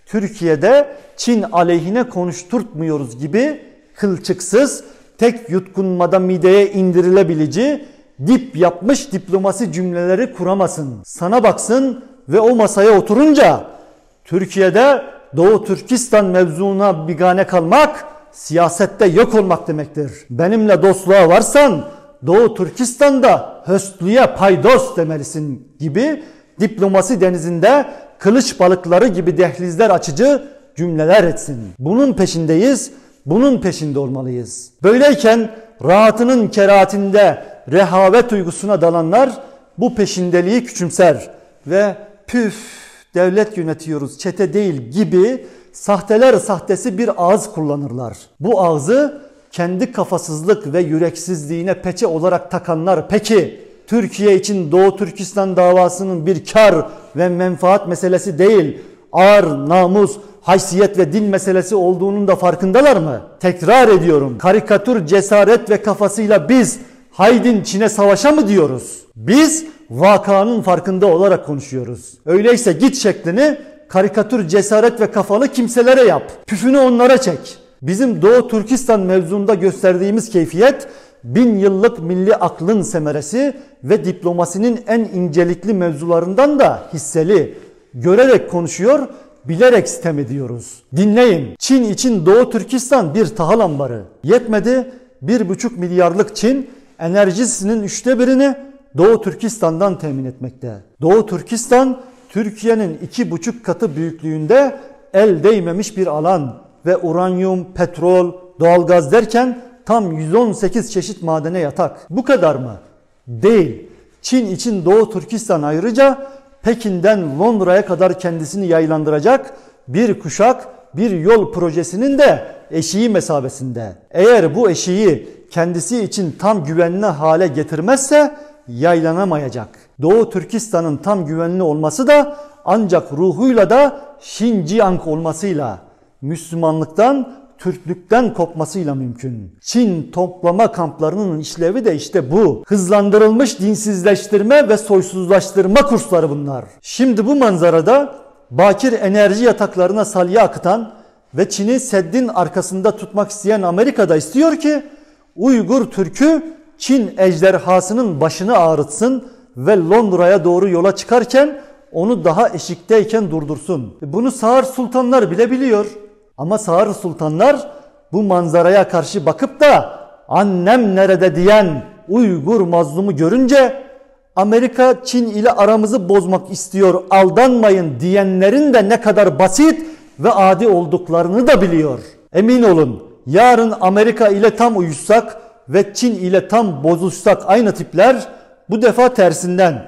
Türkiye'de Çin aleyhine konuşturtmuyoruz gibi kılçıksız, tek yutkunmada mideye indirilebilici, dip yapmış diplomasi cümleleri kuramasın. Sana baksın ve o masaya oturunca Türkiye'de Doğu Türkistan mevzuna bigane kalmak, siyasette yok olmak demektir. Benimle dostluğa varsan Doğu Türkistan'da höstlüğe paydos demelisin gibi diplomasi denizinde kılıç balıkları gibi dehlizler açıcı cümleler etsin. Bunun peşindeyiz, bunun peşinde olmalıyız. Böyleyken rahatının kerahatinde rehavet duygusuna dalanlar bu peşindeliği küçümser ve püf devlet yönetiyoruz çete değil gibi sahteler sahtesi bir ağız kullanırlar. Bu ağzı kendi kafasızlık ve yüreksizliğine peçe olarak takanlar peki Türkiye için Doğu Türkistan davasının bir kar ve menfaat meselesi değil, ağır namus, haysiyet ve din meselesi olduğunun da farkındalar mı? Tekrar ediyorum, karikatür cesaret ve kafasıyla biz haydin Çin'e savaşa mı diyoruz? Biz vakanın farkında olarak konuşuyoruz. Öyleyse git şeklini karikatür cesaret ve kafalı kimselere yap. Püfünü onlara çek. Bizim Doğu Türkistan mevzunda gösterdiğimiz keyfiyet 1000 yıllık milli aklın semeresi ve diplomasinin en incelikli mevzularından da hisseli. Görerek konuşuyor, bilerek sitem ediyoruz. Dinleyin. Çin için Doğu Türkistan bir tahıl ambarı. Yetmedi 1,5 milyarlık Çin enerjisinin 1/3'ünü Doğu Türkistan'dan temin etmekte. Doğu Türkistan Türkiye'nin 2,5 katı büyüklüğünde el değmemiş bir alan ve uranyum, petrol, doğalgaz derken tam 118 çeşit madene yatak. Bu kadar mı? Değil. Çin için Doğu Türkistan ayrıca Pekin'den Londra'ya kadar kendisini yaylandıracak bir kuşak, bir yol projesinin de eşiği mesabesinde. Eğer bu eşiği kendisi için tam güvenli hale getirmezse yaylanamayacak. Doğu Türkistan'ın tam güvenli olması da ancak ruhuyla da Şinciang olmasıyla, Müslümanlıktan, Türklükten kopmasıyla mümkün. Çin toplama kamplarının işlevi de işte bu. Hızlandırılmış dinsizleştirme ve soysuzlaştırma kursları bunlar. Şimdi bu manzarada bakir enerji yataklarına salya akıtan ve Çin'i seddin arkasında tutmak isteyen Amerika da istiyor ki Uygur Türk'ü Çin ejderhasının başını ağrıtsın ve Londra'ya doğru yola çıkarken onu daha eşikteyken durdursun. Bunu sağır sultanlar bile biliyor. Ama sağır sultanlar bu manzaraya karşı bakıp da annem nerede diyen Uygur mazlumu görünce Amerika Çin ile aramızı bozmak istiyor, aldanmayın diyenlerin de ne kadar basit ve adi olduklarını da biliyor. Emin olun, yarın Amerika ile tam uyuşsak ve Çin ile tam bozuşsak aynı tipler, bu defa tersinden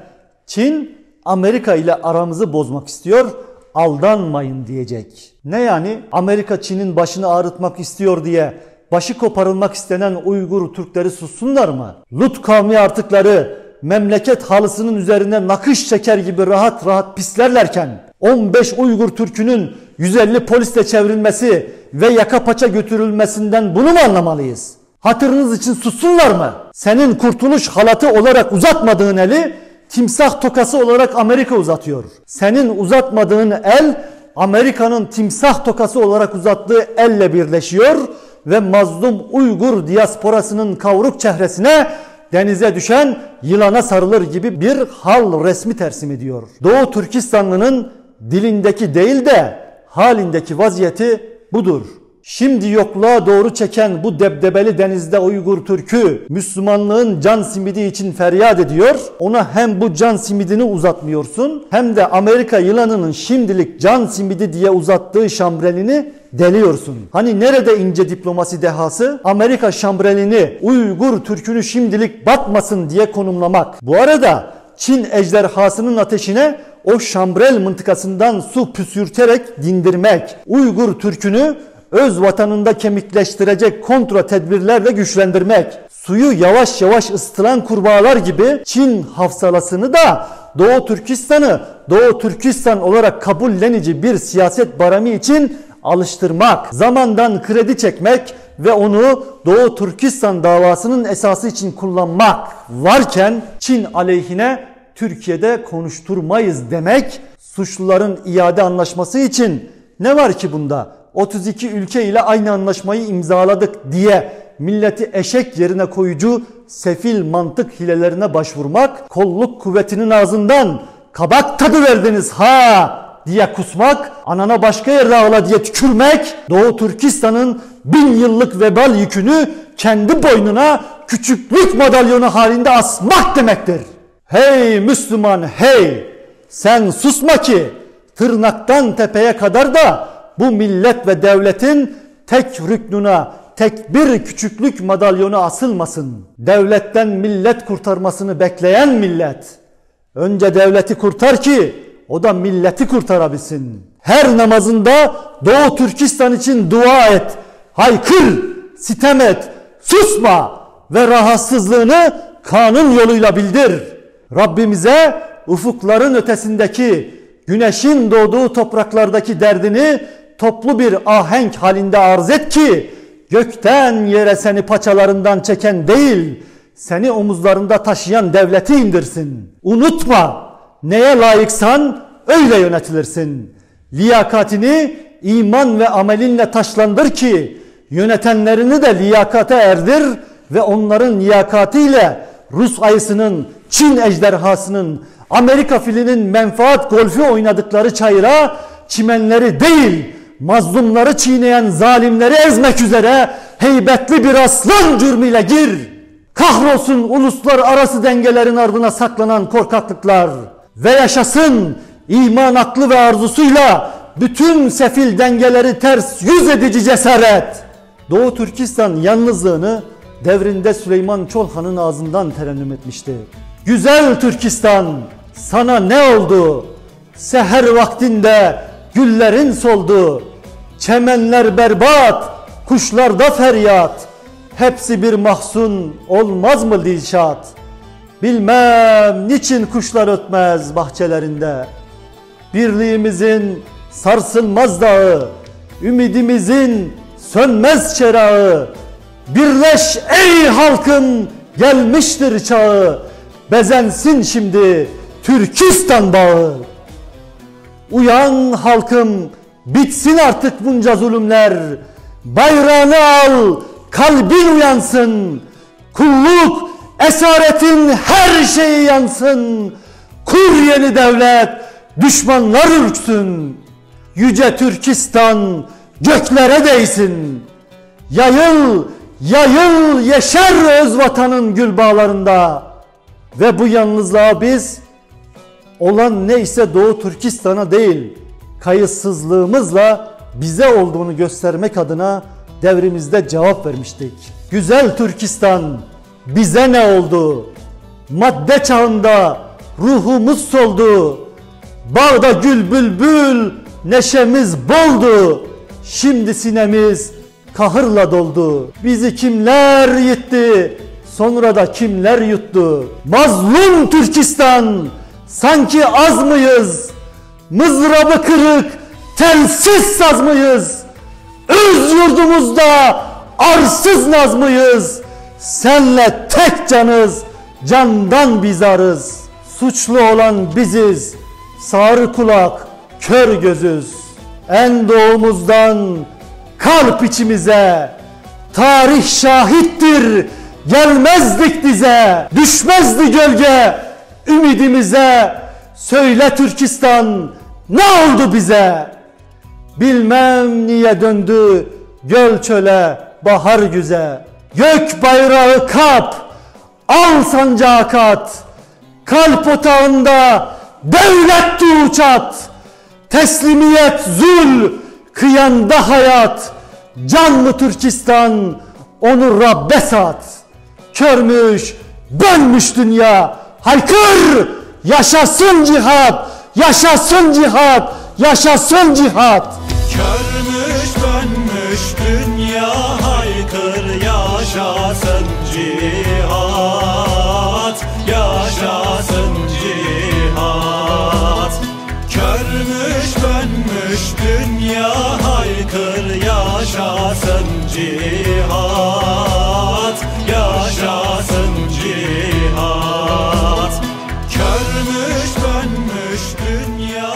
Çin Amerika ile aramızı bozmak istiyor, aldanmayın diyecek. Ne yani? Amerika Çin'in başını ağrıtmak istiyor diye başı koparılmak istenen Uygur Türkleri sussunlar mı? Lut kavmi artıkları memleket halısının üzerine nakış çeker gibi rahat rahat pislerlerken 15 Uygur Türk'ünün 150 polisle çevrilmesi ve yaka paça götürülmesinden bunu mu anlamalıyız? Hatırınız için sussunlar mı? Senin kurtuluş halatı olarak uzatmadığın eli timsah tokası olarak Amerika uzatıyor. Senin uzatmadığın el Amerika'nın timsah tokası olarak uzattığı elle birleşiyor ve mazlum Uygur diasporasının kavruk çehresine denize düşen yılana sarılır gibi bir hal resmi tersim ediyor. Doğu Türkistanlı'nın dilindeki değil de halindeki vaziyeti budur. Şimdi yokluğa doğru çeken bu debdebeli denizde Uygur Türk'ü Müslümanlığın can simidi için feryat ediyor. Ona hem bu can simidini uzatmıyorsun hem de Amerika yılanının şimdilik can simidi diye uzattığı şambrelini deliyorsun. Hani nerede ince diplomasi dehası? Amerika şambrelini Uygur Türk'ünü şimdilik batmasın diye konumlamak. Bu arada Çin ejderhasının ateşine o şambrel mıntıkasından su püsürterek dindirmek. Uygur Türk'ünü öz vatanında kemikleştirecek kontra tedbirlerle güçlendirmek. Suyu yavaş yavaş ısıtılan kurbağalar gibi Çin hafsalasını da Doğu Türkistan'ı Doğu Türkistan olarak kabullenici bir siyaset baremi için alıştırmak. Zamandan kredi çekmek ve onu Doğu Türkistan davasının esası için kullanmak varken Çin aleyhine Türkiye'de konuşturmayız demek, suçluların iade anlaşması için ne var ki bunda? 32 ülke ile aynı anlaşmayı imzaladık diye milleti eşek yerine koyucu sefil mantık hilelerine başvurmak, kolluk kuvvetinin ağzından kabak tadı verdiniz ha diye kusmak, anana başka yerde ağla diye tükürmek, Doğu Türkistan'ın 1000 yıllık vebal yükünü kendi boynuna küçüklük madalyonu halinde asmak demektir. Hey Müslüman hey! Sen susma ki tırnaktan tepeye kadar da bu millet ve devletin tek rüknuna tek bir küçüklük madalyonu asılmasın. Devletten millet kurtarmasını bekleyen millet önce devleti kurtar ki o da milleti kurtarabilsin. Her namazında Doğu Türkistan için dua et, haykır, sitem et, susma ve rahatsızlığını kanun yoluyla bildir. Rabbimize ufukların ötesindeki güneşin doğduğu topraklardaki derdini toplu bir ahenk halinde arz et ki gökten yere seni paçalarından çeken değil, seni omuzlarında taşıyan devleti indirsin. Unutma, neye layıksan öyle yönetilirsin. Liyakatini iman ve amelinle taşlandır ki yönetenlerini de liyakate erdir ve onların liyakatiyle Rus ayısının, Çin ejderhasının, Amerika filinin menfaat golfü oynadıkları çayıra çimenleri değil, mazlumları çiğneyen zalimleri ezmek üzere heybetli bir aslan cürmüyle gir. Kahrolsun uluslararası dengelerin ardına saklanan korkaklıklar ve yaşasın iman aklı ve arzusuyla bütün sefil dengeleri ters yüz edici cesaret. Doğu Türkistan yalnızlığını devrinde Süleyman Çolhan'ın ağzından terennüm etmişti. Güzel Türkistan, sana ne oldu? Seher vaktinde güllerin soldu. Çemenler berbat, kuşlarda feryat. Hepsi bir mahzun, olmaz mı Dilşat? Bilmem niçin kuşlar ötmez bahçelerinde. Birliğimizin sarsılmaz dağı, ümidimizin sönmez çerağı. Birleş ey halkım, gelmiştir çağı. Bezensin şimdi Türkistan bağı. Uyan halkım, bitsin artık bunca zulümler. Bayrağını al, kalbin uyansın. Kulluk, esaretin her şeyi yansın. Kur yeni devlet, düşmanlar ürksün. Yüce Türkistan göklere değsin. Yayıl, yayıl, yeşer öz vatanın gül bağlarında. Ve bu yalnızlığa biz, olan neyse Doğu Türkistan'a değil, kayıtsızlığımızla bize olduğunu göstermek adına devrimizde cevap vermiştik. Güzel Türkistan, bize ne oldu? Madde çağında ruhumuz soldu. Bağda gül bülbül, neşemiz boldu. Şimdi sinemiz kahırla doldu. Bizi kimler yitti, sonra da kimler yuttu? Mazlum Türkistan, sanki az mıyız? Mızrabı kırık, telsiz saz mıyız? Öz yurdumuzda arsız naz mıyız? Senle tek canız, candan bizarız. Suçlu olan biziz, sağır kulak, kör gözüz. En doğumuzdan kalp içimize, tarih şahittir, gelmezdik dize. Düşmezdi gölge ümidimize. Söyle Türkistan, ne oldu bize? Bilmem niye döndü göl çöle, bahar güze. Gök bayrağı kap, al sancağı kat. Kalp otağında devlet tuğçat. Teslimiyet zul, kıyanda hayat. Can mı Türkistan, onu Rabbe sat. Körmüş, dönmüş dünya, haykır! Yaşasın cihat, yaşasın cihat, yaşasın cihat. Körmüş dönmüş dünya, haykır yaşasın cihat, yaşasın cihat. Körmüş dönmüş dünya, haykır yaşasın cihat, yaşasın cihat. Körmüş dönmüş dünya.